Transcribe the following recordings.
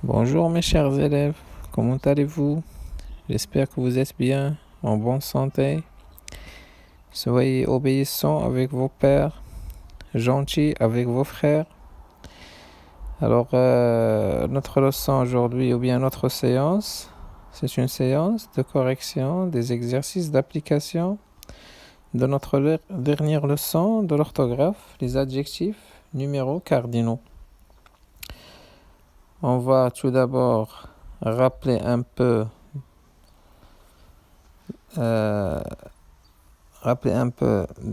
Bonjour mes chers élèves, comment allez-vous? J'espère que vous êtes bien, en bonne santé. Soyez obéissants avec vos pères, gentils avec vos frères. Alors, notre leçon aujourd'hui, ou bien notre séance, c'est une séance de correction des exercices d'application de notre dernière leçon de l'orthographe, les adjectifs numéros cardinaux. On va tout d'abord rappeler un peu de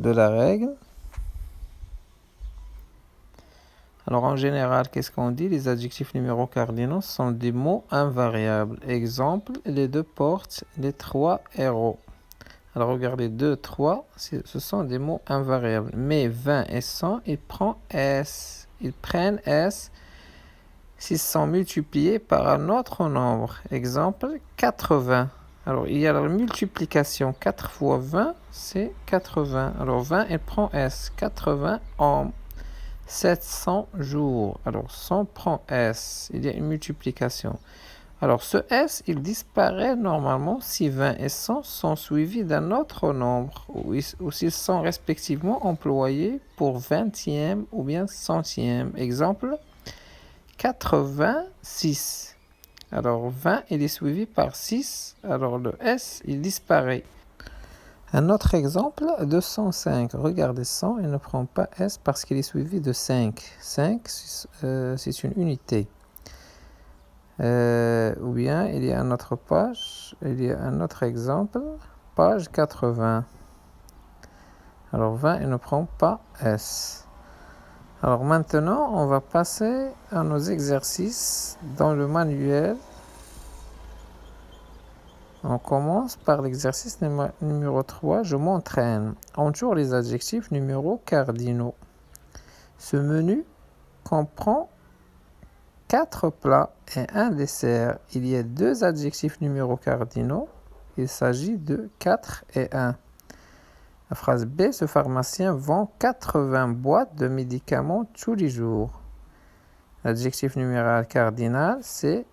la règle. Alors en général, qu'est-ce qu'on dit? Les adjectifs numéros cardinaux sont des mots invariables. Exemple, les deux portes, les trois héros. Alors regardez, 2, 3, ce sont des mots invariables. Mais 20 et 100, ils prennent S. Ils prennent S s'ils sont multipliés par un autre nombre. Exemple, 80. Alors il y a la multiplication. 4 fois 20, c'est 80. Alors 20, il prend S. 80 en 700 jours. Alors 100 prend S. Il y a une multiplication. Alors ce S, il disparaît normalement si 20 et 100 sont suivis d'un autre nombre ou s'ils sont respectivement employés pour 20e ou bien 100e. Exemple, 86. Alors 20, il est suivi par 6. Alors le S, il disparaît. Un autre exemple, 205. Regardez 100, il ne prend pas S parce qu'il est suivi de 5. 5, c'est une unité. Ou bien, il y a une autre page, il y a un autre exemple, page 80. Alors 20, il ne prend pas S. Alors maintenant, on va passer à nos exercices dans le manuel. On commence par l'exercice numéro 3. Je m'entraîne. Entoure les adjectifs numéros cardinaux. Ce menu comprend 4 plats et un dessert. Il y a 2 adjectifs numéros cardinaux. Il s'agit de 4 et 1. La phrase B, ce pharmacien vend 80 boîtes de médicaments tous les jours. L'adjectif numéral cardinal, c'est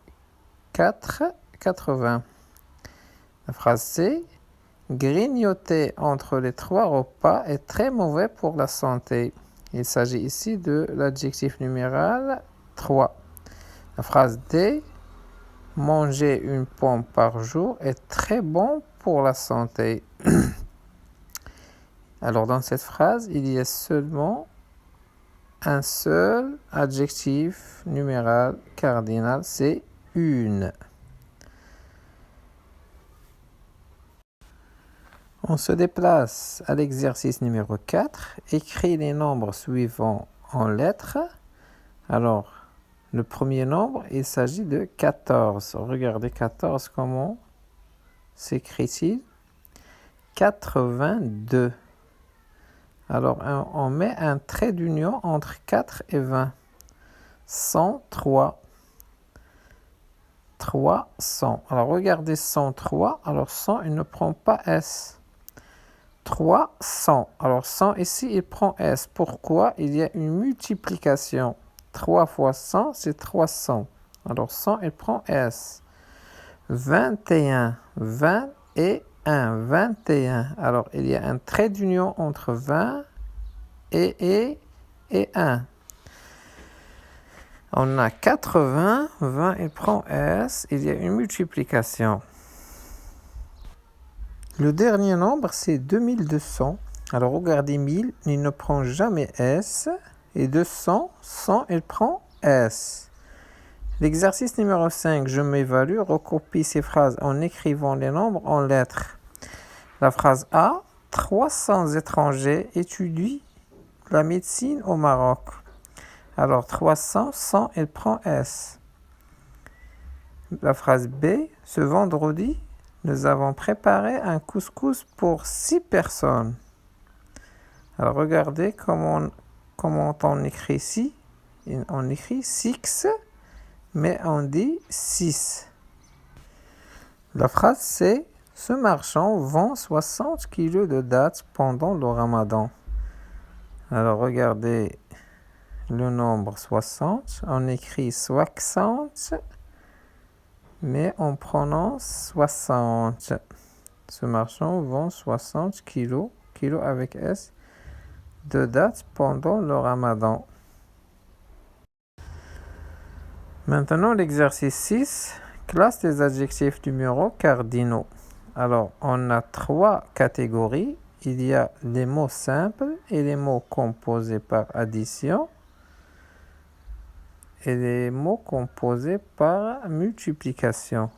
4, 80. La phrase C, grignoter entre les 3 repas est très mauvais pour la santé. Il s'agit ici de l'adjectif numéral 3. La phrase D, manger une pomme par jour est très bon pour la santé. Alors dans cette phrase, il y a seulement un seul adjectif numéral cardinal, c'est une. On se déplace à l'exercice numéro 4. Écris les nombres suivants en lettres. Alors, le premier nombre, il s'agit de 14. Regardez 14, comment s'écrit-il? 82. Alors, on met un trait d'union entre 4 et 20. 103. 300. Alors, regardez 103. Alors, 100, il ne prend pas S. 300. Alors 100 ici, il prend S. Pourquoi? Il y a une multiplication. 3 fois 100, c'est 300. Alors 100, il prend S. 21. 20 et 1. 21. Alors il y a un trait d'union entre 20 et 1. On a 80. 20, il prend S. Il y a une multiplication. Le dernier nombre, c'est 2200. Alors, regardez 1000, il ne prend jamais S. Et 200, 100, il prend S. L'exercice numéro 5, je m'évalue, recopie ces phrases en écrivant les nombres en lettres. La phrase A, 300 étrangers étudient la médecine au Maroc. Alors, 300, 100, il prend S. La phrase B, ce vendredi, nous avons préparé un couscous pour 6 personnes. Alors regardez comment on écrit ici. On écrit 6, mais on dit 6. La phrase c'est « Ce marchand vend 60 kilos de dattes pendant le ramadan ». Alors regardez le nombre 60. On écrit 60, mais on prononce 60. Ce marchand vend 60 kilos, kilo avec S, de dattes pendant le Ramadan. Maintenant, l'exercice 6, classe les adjectifs numéros cardinaux. Alors, on a 3 catégories. Il y a les mots simples et les mots composés par addition et les mots composés par multiplication.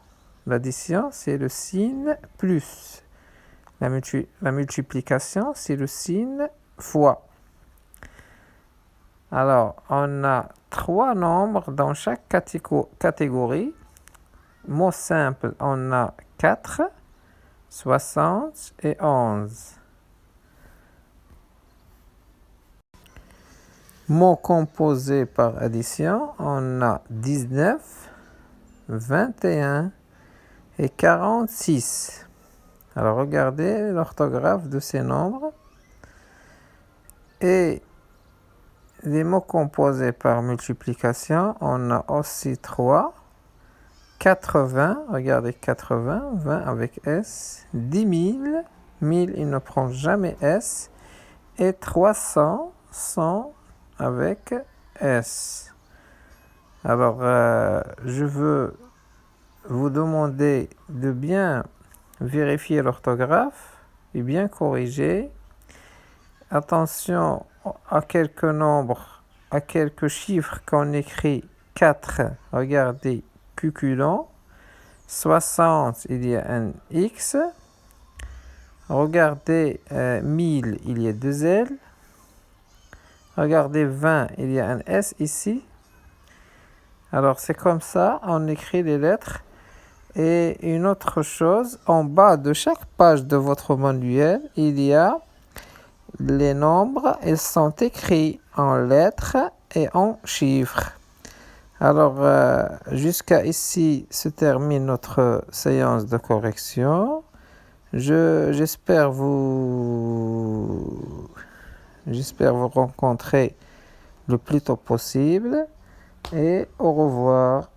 L'addition, c'est le signe plus. La multiplication, c'est le signe fois. Alors, on a 3 nombres dans chaque catégorie. Mots simples, on a 4, 60 et 11. Mots composés par addition, on a 19, 21 et 46. Alors regardez l'orthographe de ces nombres. Et les mots composés par multiplication, on a aussi 3, 80, regardez 80, 20 avec S, 10 000, 1000 il ne prend jamais S, et 300, 100 avec S. Alors, je veux vous demander de bien vérifier l'orthographe et bien corriger. Attention à quelques nombres, à quelques chiffres qu'on écrit 4. Regardez, cuculon. 60, il y a un X. Regardez 1000, il y a 2 L. Regardez 20, il y a un S ici. Alors c'est comme ça, on écrit les lettres. Et une autre chose, en bas de chaque page de votre manuel, il y a les nombres. Ils sont écrits en lettres et en chiffres. Alors jusqu'à ici se termine notre séance de correction. J'espère vous rencontrer le plus tôt possible et au revoir.